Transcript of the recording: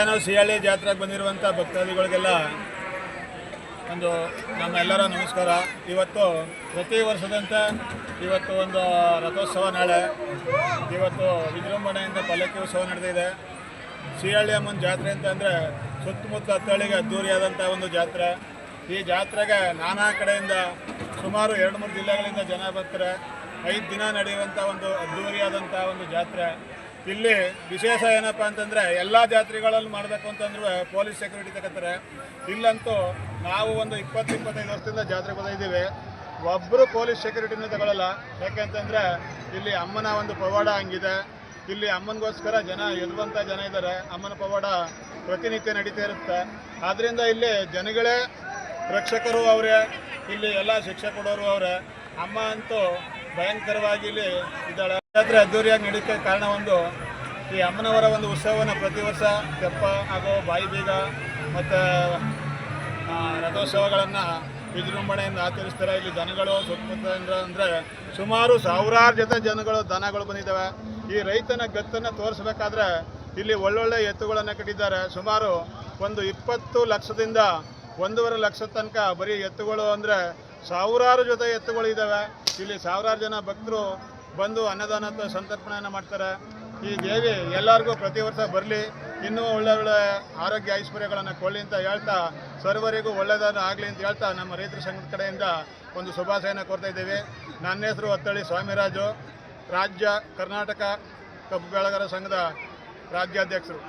ಏನು ಸಿಹಳ್ಳಿ ಜಾತ್ರೆಗೆ ಬಂದಿರುವಂಥ ಭಕ್ತಾದಿಗಳಿಗೆಲ್ಲ ಒಂದು ನಮ್ಮೆಲ್ಲರ ನಮಸ್ಕಾರ. ಇವತ್ತು ಪ್ರತಿ ವರ್ಷದಂತೆ ಇವತ್ತು ಒಂದು ರಥೋತ್ಸವ ನಾಳೆ, ಇವತ್ತು ವಿಜೃಂಭಣೆಯಿಂದ ಪಲ್ಲಕ್ಕಿ ಉತ್ಸವ ನಡೆದಿದೆ. ಸಿಹಳ್ಳಿ ಅಮ್ಮನ ಜಾತ್ರೆ ಅಂತಂದರೆ ಸುತ್ತಮುತ್ತ ಹತ್ತಳ್ಳಿಗೆ ಅದ್ದೂರಿಯಾದಂಥ ಒಂದು ಜಾತ್ರೆ. ಈ ಜಾತ್ರೆಗೆ ನಾನಾ ಕಡೆಯಿಂದ ಸುಮಾರು 2-3 ಜಿಲ್ಲೆಗಳಿಂದ ಜನ ಬರ್ತಾರೆ. 5 ದಿನ ನಡೆಯುವಂಥ ಒಂದು ಅದ್ದೂರಿಯಾದಂಥ ಒಂದು ಜಾತ್ರೆ. ಇಲ್ಲಿ ವಿಶೇಷ ಏನಪ್ಪ ಅಂತಂದರೆ ಎಲ್ಲ ಜಾತ್ರೆಗಳಲ್ಲಿ ಮಾಡಬೇಕು ಅಂತಂದ್ರೆ ಪೊಲೀಸ್ ಸೆಕ್ಯೂರಿಟಿ ತಗೋತಾರೆ. ಇಲ್ಲಂತೂ ನಾವು ಒಂದು 20-25 ವರ್ಷದಿಂದ ಜಾತ್ರೆಗೆ ಬಂದಿದ್ದೀವಿ, ಒಬ್ಬರು ಪೊಲೀಸ್ ಸೆಕ್ಯೂರಿಟಿನೂ ತಗೊಳ್ಳಲ್ಲ. ಯಾಕೆಂತಂದರೆ ಇಲ್ಲಿ ಅಮ್ಮನ ಒಂದು ಪವಾಡ ಹಂಗಿದೆ. ಇಲ್ಲಿ ಅಮ್ಮನಿಗೋಸ್ಕರ ಜನ ಎದುರುವಂಥ ಜನ ಇದ್ದಾರೆ. ಅಮ್ಮನ ಪವಾಡ ಪ್ರತಿನಿತ್ಯ ನಡೀತಾ ಇರುತ್ತೆ. ಆದ್ದರಿಂದ ಇಲ್ಲಿ ಜನಗಳೇ ರಕ್ಷಕರು ಅವರೇ, ಇಲ್ಲಿ ಎಲ್ಲ ಶಿಕ್ಷೆ ಕೊಡೋರು ಅವರೇ. ಅಮ್ಮ ಅಂತೂ ಭಯಂಕರವಾಗಿ ಇಲ್ಲಿ ಇದ್ದಾಳೆ. ಜಾತ್ರೆ ಅದ್ದೂರಿಯಾಗಿ ನಡೀಲಿಕ್ಕೆ ಕಾರಣ ಒಂದು ಈ ಅಮ್ಮನವರ ಒಂದು ಉತ್ಸವವನ್ನು ಪ್ರತಿ ವರ್ಷ ತೆಪ್ಪ ಹಾಗೂ ಬಾಯಿ ಬೀಗ ಮತ್ತು ರಥೋತ್ಸವಗಳನ್ನು ವಿಜೃಂಭಣೆಯಿಂದ ಆಚರಿಸ್ತಾರೆ. ಇಲ್ಲಿ ದನಗಳು ಸುತ್ತಮುತ್ತ ಅಂದರೆ ಸುಮಾರು 1000 ಜೊತೆ ದನಗಳು ಬಂದಿದ್ದಾವೆ. ಈ ರೈತನ ಗತ್ತನ್ನು ತೋರಿಸ್ಬೇಕಾದ್ರೆ ಇಲ್ಲಿ ಒಳ್ಳೊಳ್ಳೆ ಎತ್ತುಗಳನ್ನು ಕಟ್ಟಿದ್ದಾರೆ. ಸುಮಾರು ಒಂದು 20 ಲಕ್ಷದಿಂದ 1.5 ಲಕ್ಷ ತನಕ ಬರೀ ಎತ್ತುಗಳು ಅಂದರೆ 1000 ಜೊತೆ ಎತ್ತುಗಳು ಇದ್ದಾವೆ. ಇಲ್ಲಿ 1000 ಜನ ಭಕ್ತರು ಬಂದು ಅನ್ನದಾನ ಸಂತರ್ಪಣೆಯನ್ನು ಮಾಡ್ತಾರೆ. ಈ ದೇವಿ ಎಲ್ಲರಿಗೂ ಪ್ರತಿ ವರ್ಷ ಬರಲಿ, ಇನ್ನೂ ಒಳ್ಳೆ ಆರೋಗ್ಯ ಐಶ್ವರ್ಯಗಳನ್ನು ಕೊಳ್ಳಿ ಅಂತ ಹೇಳ್ತಾ, ಸರ್ವರಿಗೂ ಒಳ್ಳೆಯದನ್ನು ಆಗಲಿ ಅಂತ ಹೇಳ್ತಾ ನಮ್ಮ ರೈತರ ಸಂಘದ ಕಡೆಯಿಂದ ಒಂದು ಶುಭಾಶಯನ ಕೋರ್ತಾ ಇದ್ದೀವಿ. ನನ್ನ ಹೆಸರು ಹತ್ತಳ್ಳಿ ಸ್ವಾಮಿರಾಜು, ರಾಜ್ಯ ಕರ್ನಾಟಕ ಕಬ್ಬು ಬೆಳೆಗಾರರ ಸಂಘದ ರಾಜ್ಯಾಧ್ಯಕ್ಷರು.